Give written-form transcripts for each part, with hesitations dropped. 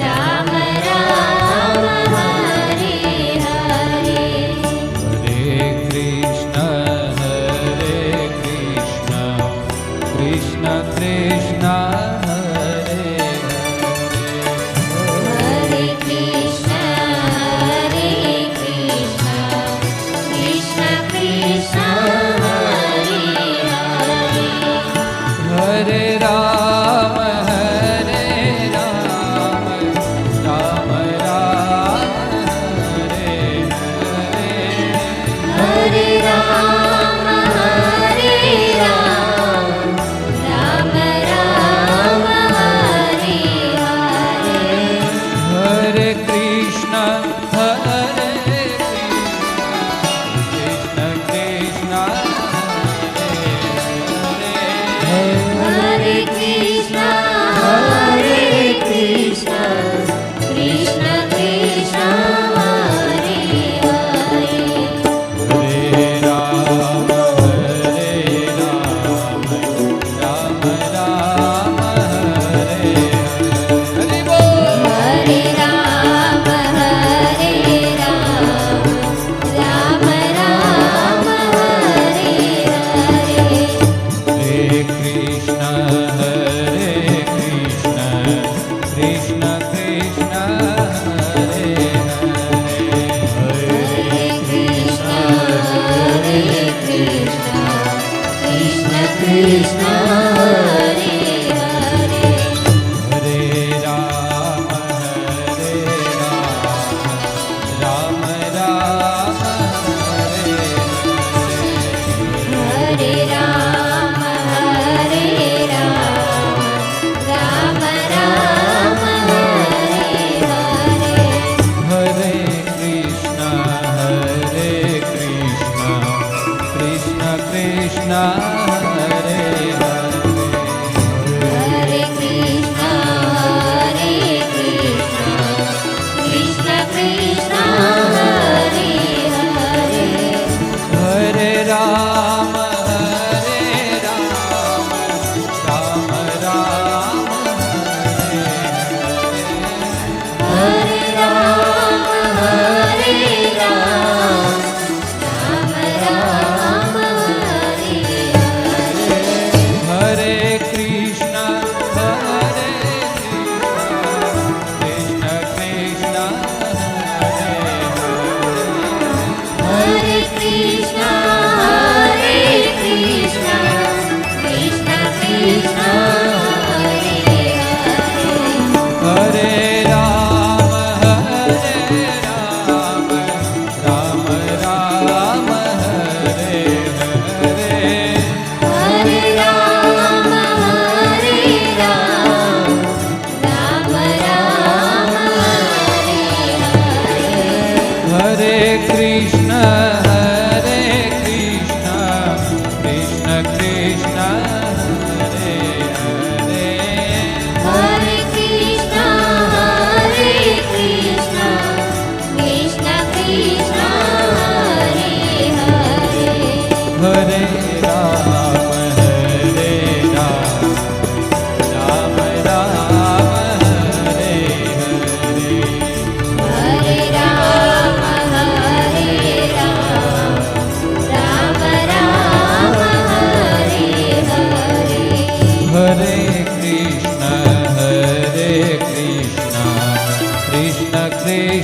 Ram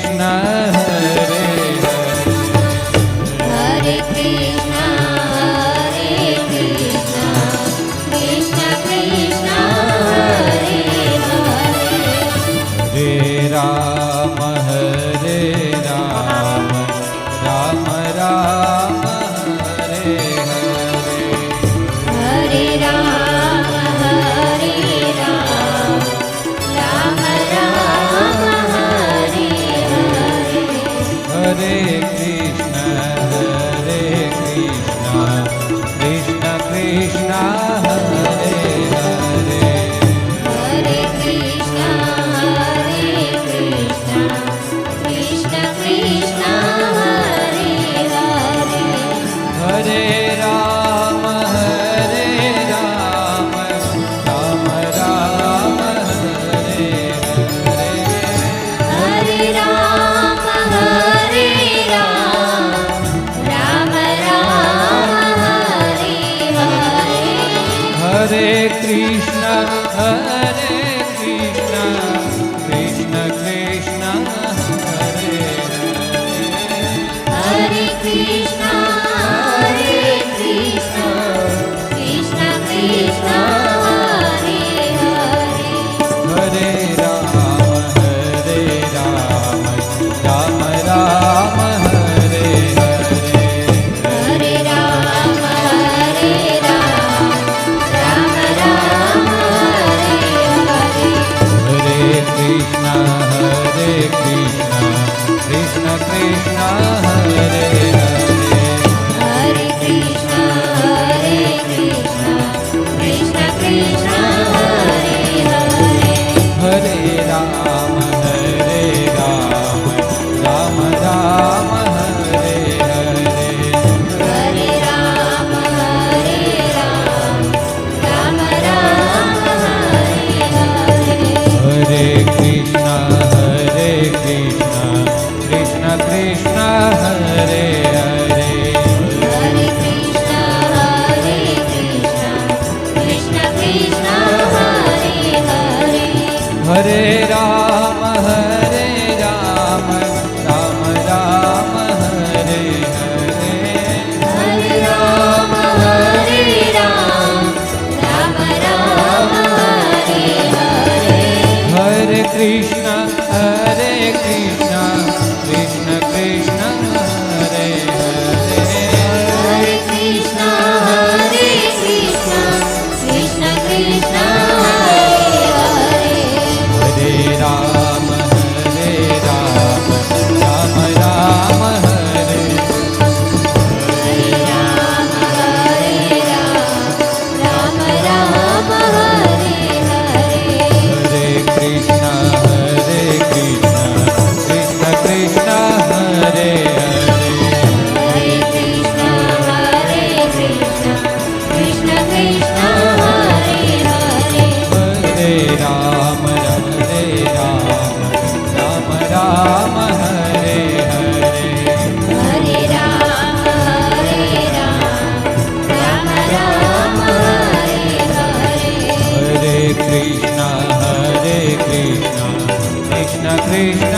Krishna Hare Hare Krishna Krishna Krishna Hare Hare Ram Ram Ram Hare Hare Hare Ram Ram Ram Hare Hare Hare Krishna Krishna Krishna Hare Hare Hare Krishna Krishna Krishna Hare Hare Hare Ram Ram Ram Hare Hare Hare Ram Ram Ram Hare Hare Hare Krishna Krishna Krishna Hare Hare Hare Krishna Krishna Krishna Hare Hare Hare Ram Ram Ram Hare Hare Hare Ram Ram Ram Hare Hare Hare Krishna Krishna Krishna Hare Hare Hare Krishna Krishna Krishna Hare Hare Hare Ram Ram Ram Hare Hare Hare Ram Ram Ram Hare Hare Hare Krishna Krishna Krishna Hare Hare Hare Krishna Krishna Krishna Hare Hare Hare Ram Ram Ram Hare Hare Hare Ram Ram Ram Hare Hare Hare Krishna Krishna Krishna Hare Hare Hare Krishna Krishna Krishna Hare Hare Hare Ram Ram Ram Hare Hare Ram Ram Hare Hare Hare Krishna Krishna Krishna Hare Hare Hare Krishna Krishna Krishna Hare Hare Hare Ram Ram Hare Hare Hare Ram Ram Hare Hare Hare Krishna Krishna Krishna